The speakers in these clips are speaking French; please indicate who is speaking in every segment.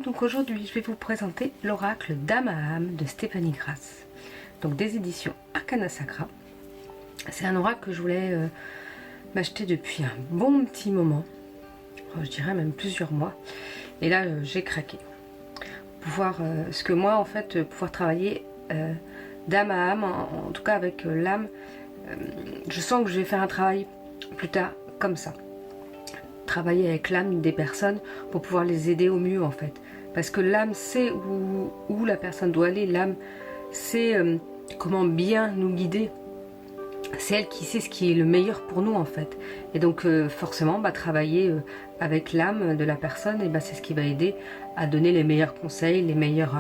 Speaker 1: donc aujourd'hui je vais vous présenter l'oracle d'âme à âme de Stéphanie Grass, donc des éditions Arcana Sacra. C'est un oracle que je voulais m'acheter depuis un bon petit moment, je dirais même plusieurs mois, et là j'ai craqué. Pouvoir, ce que moi en fait, pouvoir travailler d'âme à âme, en tout cas avec l'âme, je sens que je vais faire un travail plus tard comme ça. Travailler avec l'âme des personnes pour pouvoir les aider au mieux en fait, parce que l'âme sait où la personne doit aller, l'âme sait comment bien nous guider, c'est elle qui sait ce qui est le meilleur pour nous en fait, et donc forcément travailler avec l'âme de la personne, et c'est ce qui va aider à donner les meilleurs conseils, les meilleures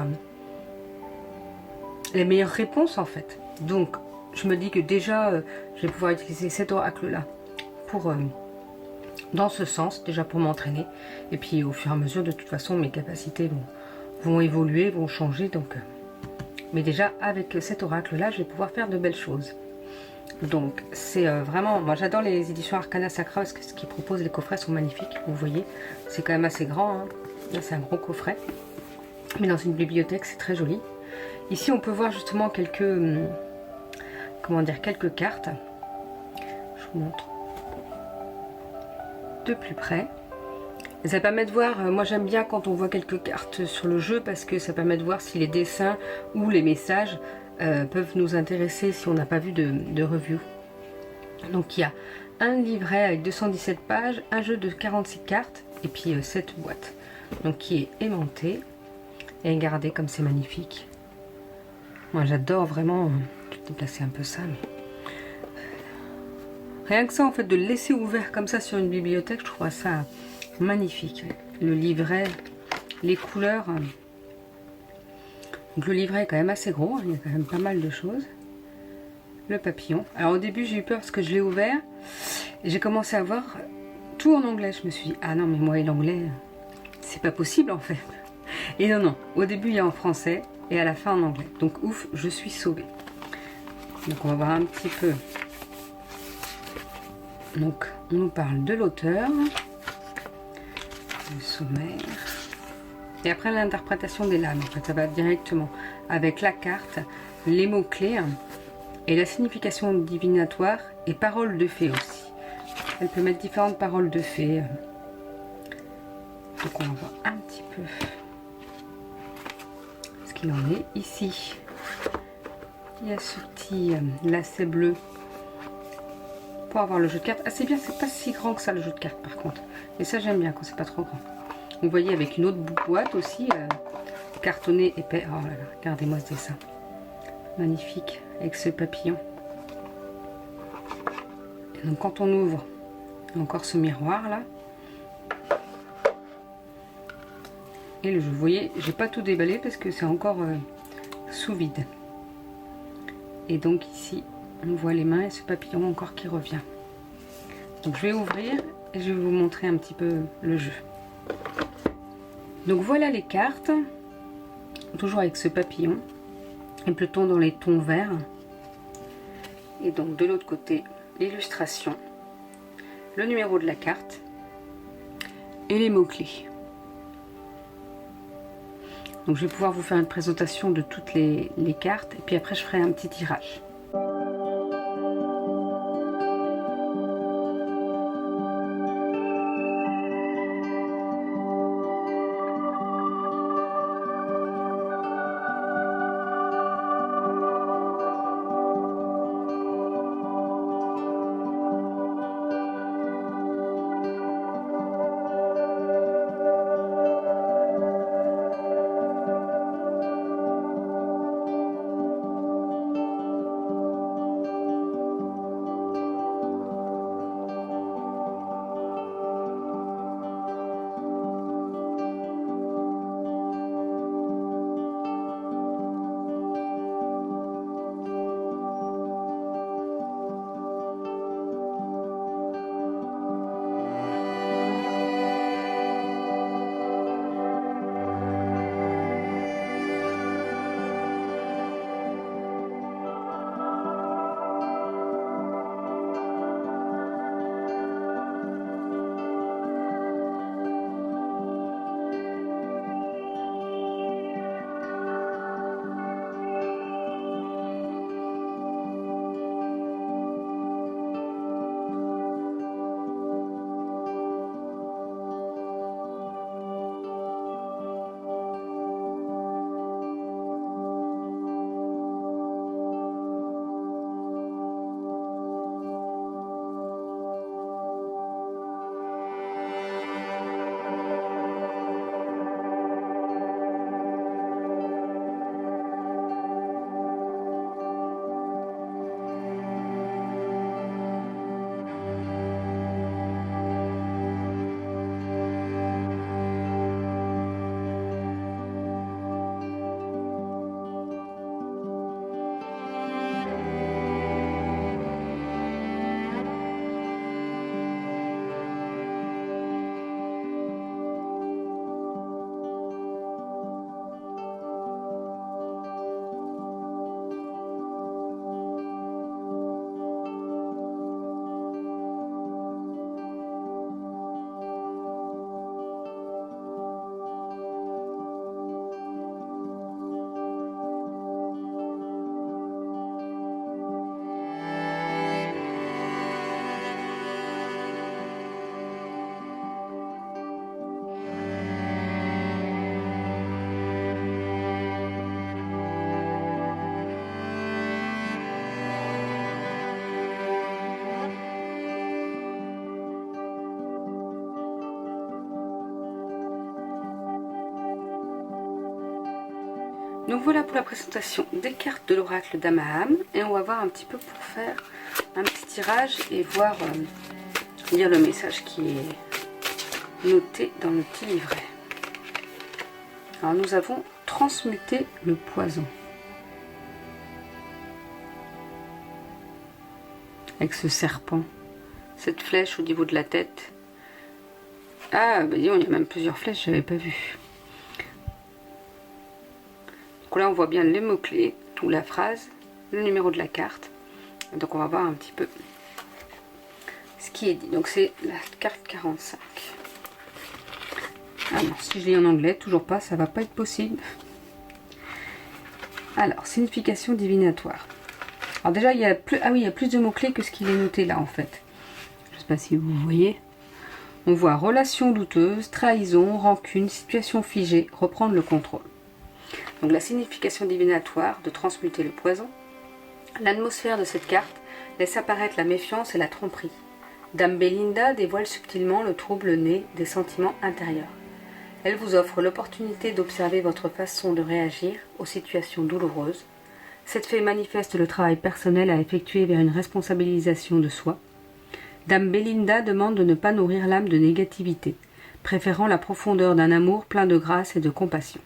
Speaker 1: réponses en fait. Donc je me dis que déjà je vais pouvoir utiliser cet oracle là pour dans ce sens, déjà pour m'entraîner, et puis au fur et à mesure de toute façon mes capacités vont évoluer, vont changer, donc mais déjà avec cet oracle là je vais pouvoir faire de belles choses. Donc c'est vraiment, moi j'adore les éditions Arcana Sacra parce que ce qu'ils proposent, les coffrets sont magnifiques, vous voyez, c'est quand même assez grand, hein. Là c'est un gros coffret, mais dans une bibliothèque c'est très joli. Ici on peut voir justement quelques comment dire, quelques cartes, je vous montre de plus près. Et ça permet de voir, moi j'aime bien quand on voit quelques cartes sur le jeu, parce que ça permet de voir si les dessins ou les messages peuvent nous intéresser si on n'a pas vu de review. Donc il y a un livret avec 217 pages, un jeu de 46 cartes et puis cette boîte, donc qui est aimantée et gardée comme c'est magnifique. Moi j'adore vraiment, je vais déplacer un peu ça, mais rien que ça en fait, de le laisser ouvert comme ça sur une bibliothèque, je trouve ça magnifique. Le livret, les couleurs, donc le livret est quand même assez gros, il y a quand même pas mal de choses. Le papillon, alors au début j'ai eu peur parce que je l'ai ouvert et j'ai commencé à voir tout en anglais. Je me suis dit ah non mais moi et l'anglais c'est pas possible en fait. Et non, au début il y a en français et à la fin en anglais, donc ouf, je suis sauvée. Donc on va voir un petit peu. Donc on nous parle de l'auteur, le sommaire, et après l'interprétation des lames. En fait ça va directement avec la carte, les mots clés et la signification divinatoire et paroles de fées aussi. Elle peut mettre différentes paroles de fées. Donc on va voir un petit peu ce qu'il en est ici. Il y a ce petit lacet bleu pour avoir le jeu de cartes. Ah c'est bien, c'est pas si grand que ça le jeu de cartes par contre. Et ça j'aime bien quand c'est pas trop grand. Vous voyez avec une autre boîte aussi, cartonné épais. Oh là là, regardez-moi ce dessin. Magnifique, avec ce papillon. Et donc quand on ouvre encore ce miroir là, et le jeu, vous voyez, j'ai pas tout déballé parce que c'est encore sous vide. Et donc ici on voit les mains et ce papillon encore qui revient. Donc je vais ouvrir et je vais vous montrer un petit peu le jeu. Donc voilà les cartes, toujours avec ce papillon et plutôt dans les tons verts. Et donc de l'autre côté l'illustration, le numéro de la carte et les mots clés. Donc je vais pouvoir vous faire une présentation de toutes les cartes et puis après je ferai un petit tirage. Donc voilà pour la présentation des cartes de l'oracle Dame à âme. Et on va voir un petit peu pour faire un petit tirage et voir lire le message qui est noté dans le petit livret. Alors nous avons transmuté le poison. Avec ce serpent, cette flèche au niveau de la tête. Ah, bah disons, il y a même plusieurs flèches, je n'avais pas vu. Donc là, on voit bien les mots-clés, ou la phrase, le numéro de la carte. Donc on va voir un petit peu ce qui est dit. Donc c'est la carte 45. Ah non, si je lis en anglais, toujours pas, ça va pas être possible. Alors, signification divinatoire. Alors déjà, il y a plus de mots-clés que ce qu'il est noté là en fait. Je ne sais pas si vous voyez. On voit relation douteuse, trahison, rancune, situation figée, reprendre le contrôle. Donc la signification divinatoire de transmuter le poison. L'atmosphère de cette carte laisse apparaître la méfiance et la tromperie. Dame Belinda dévoile subtilement le trouble né des sentiments intérieurs. Elle vous offre l'opportunité d'observer votre façon de réagir aux situations douloureuses. Cette fée manifeste le travail personnel à effectuer vers une responsabilisation de soi. Dame Belinda demande de ne pas nourrir l'âme de négativité, préférant la profondeur d'un amour plein de grâce et de compassion.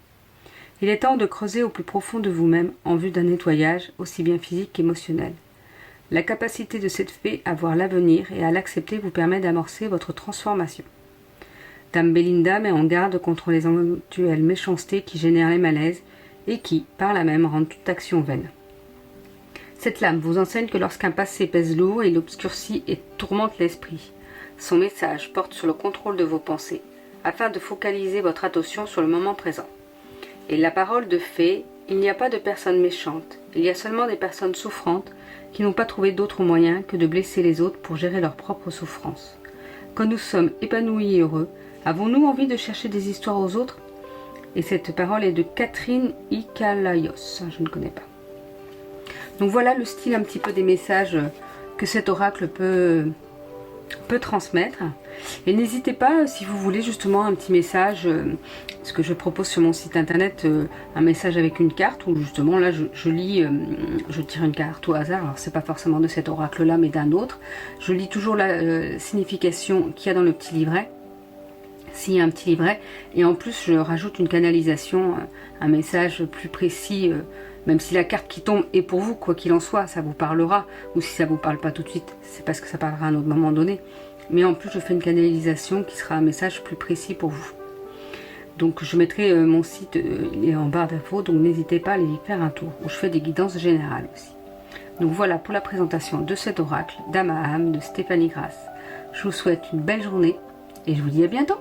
Speaker 1: Il est temps de creuser au plus profond de vous-même en vue d'un nettoyage aussi bien physique qu'émotionnel. La capacité de cette fée à voir l'avenir et à l'accepter vous permet d'amorcer votre transformation. Dame Belinda met en garde contre les éventuelles méchancetés qui génèrent les malaises et qui, par là même, rendent toute action vaine. Cette lame vous enseigne que lorsqu'un passé pèse lourd, il obscurcit et tourmente l'esprit. Son message porte sur le contrôle de vos pensées, afin de focaliser votre attention sur le moment présent. Et la parole de fée, il n'y a pas de personnes méchantes, il y a seulement des personnes souffrantes qui n'ont pas trouvé d'autre moyen que de blesser les autres pour gérer leurs propres souffrances. Quand nous sommes épanouis et heureux, avons-nous envie de chercher des histoires aux autres ? Et cette parole est de Catherine Ikalayos, je ne connais pas. Donc voilà le style un petit peu des messages que cet oracle peut transmettre. Et n'hésitez pas, si vous voulez justement un petit message, ce que je propose sur mon site internet, un message avec une carte, où justement là je lis, je tire une carte au hasard, alors c'est pas forcément de cet oracle là mais d'un autre. Je lis toujours la signification qu'il y a dans le petit livret. S'il y a un petit livret, et en plus je rajoute une canalisation, un message plus précis, même si la carte qui tombe est pour vous, quoi qu'il en soit, ça vous parlera, ou si ça vous parle pas tout de suite, c'est parce que ça parlera à un autre moment donné, mais en plus je fais une canalisation qui sera un message plus précis pour vous. Donc je mettrai mon site en barre d'infos, donc n'hésitez pas à aller y faire un tour, où je fais des guidances générales aussi. Donc voilà pour la présentation de cet oracle, Dame à âme de Stéphanie Grass. Je vous souhaite une belle journée, et je vous dis à bientôt.